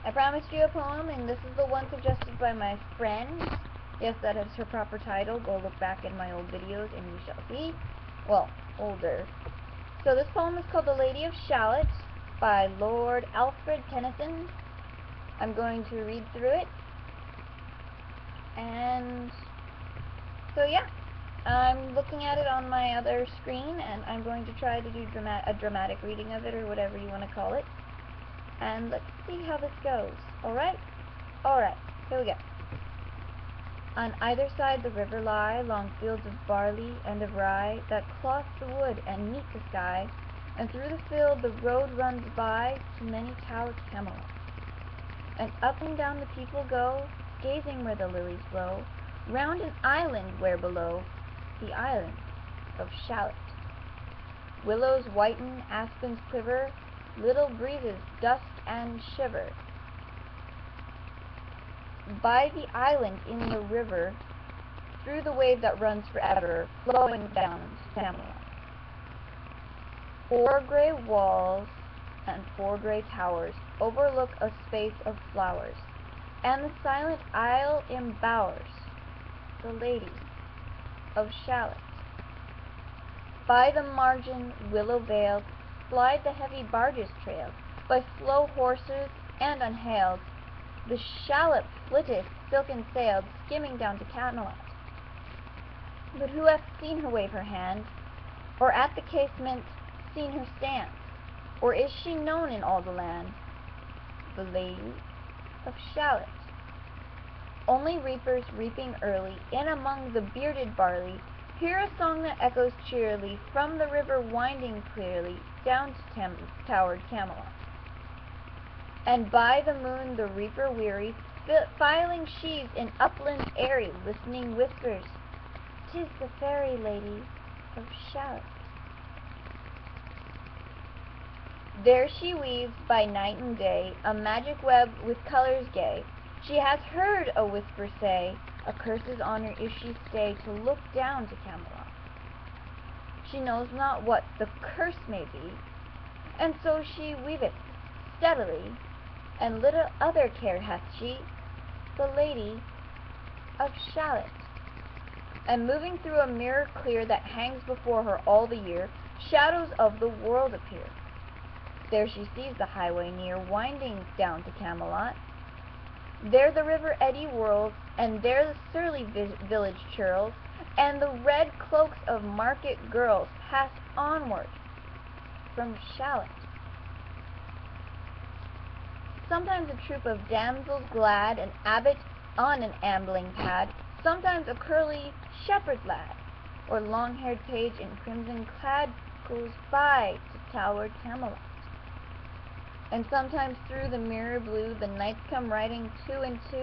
I promised you a poem, and this is the one suggested by my friend. Yes, that is her proper title. Go look back in my old videos and you shall see. Well, older. So this poem is called The Lady of Shallot by Lord Alfred Tennyson. I'm going to read through it. And so yeah, I'm looking at it on my other screen, and I'm going to try to do a dramatic reading of it, or whatever you want to call it. And let's see how this goes. Alright? Alright, here we go. On either side the river lie long fields of barley and of rye that cloth the wood and meet the sky, and through the field the road runs by to many towered Camelot. And up and down the people go, gazing where the lilies blow, round an island where below, the island of Shallot. Willows whiten, aspens quiver, little breezes dust and shiver. By the island in the river, through the wave that runs forever, flowing down to Camelot. 4 grey walls and 4 grey towers overlook a space of flowers, and the silent isle embowers the Lady of Shallot. By the margin, willow veiled, slide the heavy barges trailed by slow horses and unhailed. The shallop flitteth, silken sailed, skimming down to Camelot. But who hath seen her wave her hand, or at the casement seen her stand? Or is she known in all the land, the Lady of Shallot? Only reapers reaping early, in among the bearded barley, hear a song that echoes cheerily from the river winding clearly down to towered Camelot. And by the moon the reaper weary, filing sheaves in upland airy, listening whispers, "'Tis the fairy Lady of Shallot." There she weaves by night and day a magic web with colors gay. She has heard a whisper say, a curse is on her if she stay to look down to Camelot. She knows not what the curse may be, and so she weaveth steadily, and little other care hath she, the Lady of Shallot. And moving through a mirror clear that hangs before her all the year, shadows of the world appear. There she sees the highway near, winding down to Camelot. There the river eddy whirls, and there the surly village churls, and the red cloaks of market girls pass onward from Shallot. Sometimes a troop of damsels glad, an abbot on an ambling pad, sometimes a curly shepherd lad, or long-haired page in crimson clad, goes by to towered Camelot. And sometimes through the mirror blue the knights come riding 2 and 2,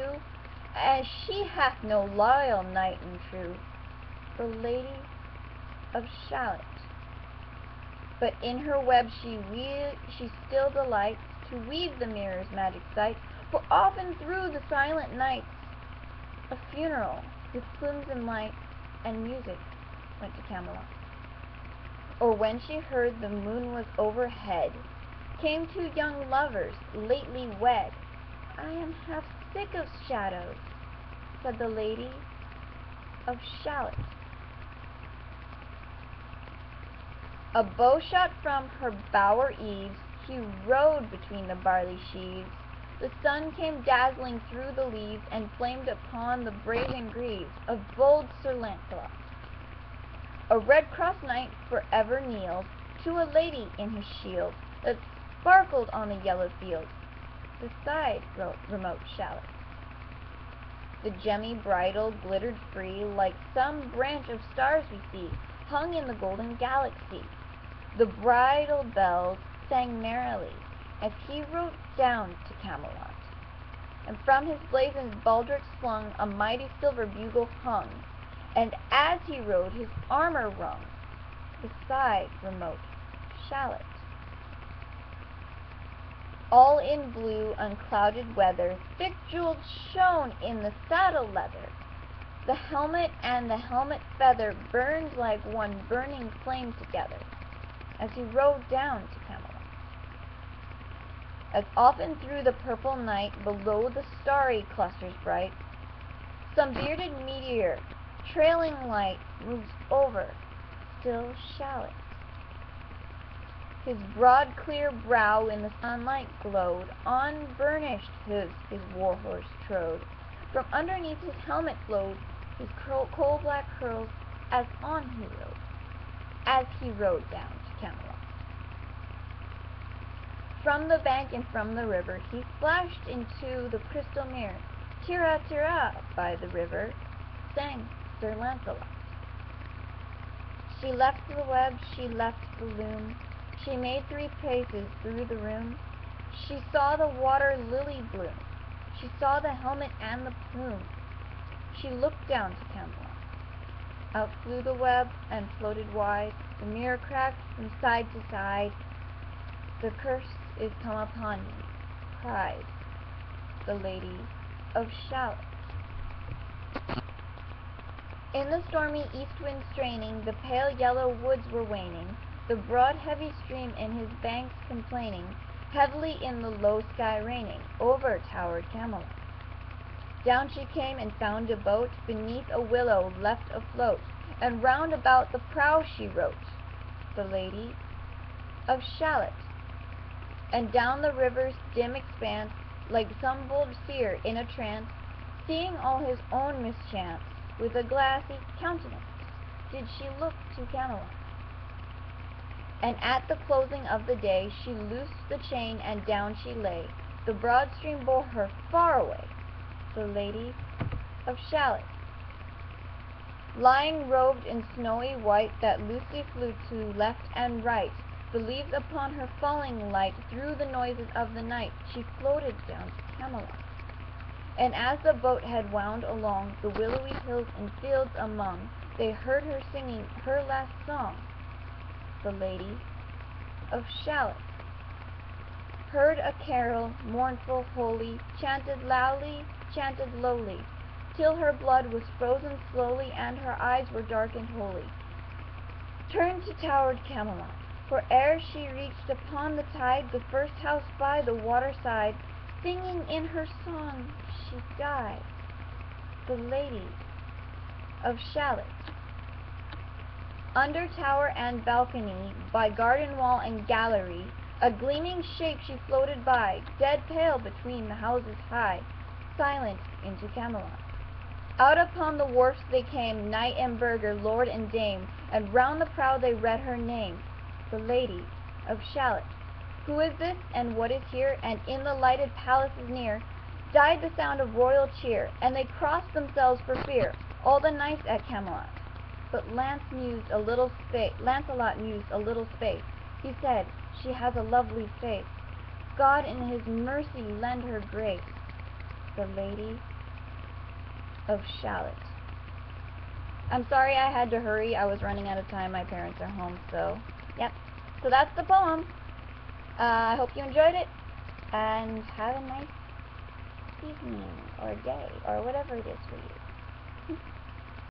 as she hath no loyal knight and true, the Lady of Shallot. But in her web she still delights to weave the mirror's magic sight, for often through the silent nights a funeral with plumes and lights and music went to Camelot. Or when she heard the moon was overhead, came 2 young lovers lately wed. I am half sick of shadows, said the Lady of Shallot. A bowshot from her bower eaves, he rode between the barley sheaves. The sun came dazzling through the leaves, and flamed upon the brazen greaves of bold Sir Lancelot. A red-cross knight forever kneels to a lady in his shield that sparkled on the yellow field beside remote Shallot. The gemmy bridle glittered free, like some branch of stars we see, hung in the golden galaxy. The bridal bells sang merrily as he rode down to Camelot, and from his blazoned baldric slung a mighty silver bugle hung, and as he rode his armor rung beside remote Shallot. All in blue, unclouded weather, thick jewels shone in the saddle leather. The helmet and the helmet feather burned like one burning flame together, as he rode down to Camelot. as often through the purple night below the starry clusters bright, some bearded meteor, trailing light, moves over still Shallot. His broad clear brow in the sunlight glowed, unburnished his war-horse trode. From underneath his helmet flowed his coal-black curls as he rode down to Camelot. From the bank and from the river he splashed into the crystal mere. Tira, tira, by the river sang Sir Lancelot. She left the web, she left the loom, she made 3 paces through the room. She saw the water lily bloom, she saw the helmet and the plume. She looked down to Camelot. Out flew the web and floated wide, the mirror cracked from side to side. The curse is come upon me, cried the Lady of Shallot. In the stormy east wind straining, the pale yellow woods were waning, the broad heavy stream in his banks complaining, heavily in the low sky raining, over towered Camelot. Down she came and found a boat beneath a willow left afloat, and round about the prow she wrote, the Lady of Shallot. And down the river's dim expanse, like some bold seer in a trance, seeing all his own mischance, with a glassy countenance did she look to Camelot. And at the closing of the day she loosed the chain and down she lay. The broad stream bore her far away, the Lady of Shallot. Lying robed in snowy white that loosely flew to left and right, the leaves upon her falling light, through the noises of the night, she floated down to Camelot. And as the boat had wound along the willowy hills and fields among, they heard her singing her last song, the Lady of Shallot. Heard a carol, mournful, holy, chanted loudly, chanted lowly, till her blood was frozen slowly, and her eyes were darkened wholly. Turned to towered Camelot, for ere she reached upon the tide the first house by the water side, singing in her song she died, the Lady of Shallot. Under tower and balcony, by garden wall and gallery, a gleaming shape she floated by, dead pale between the houses high, silent into Camelot. Out upon the wharfs they came, knight and burgher, lord and dame, and round the prow they read her name, the Lady of Shallot. Who is this, and what is here? And in the lighted palaces near died the sound of royal cheer, and they crossed themselves for fear, all the knights at Camelot. But Lancelot mused a little space. He said, she has a lovely face. God in his mercy lend her grace, the Lady of Shallot. I'm sorry I had to hurry. I was running out of time. My parents are home, so yep. So that's the poem. I hope you enjoyed it, and have a nice evening or day or whatever it is for you.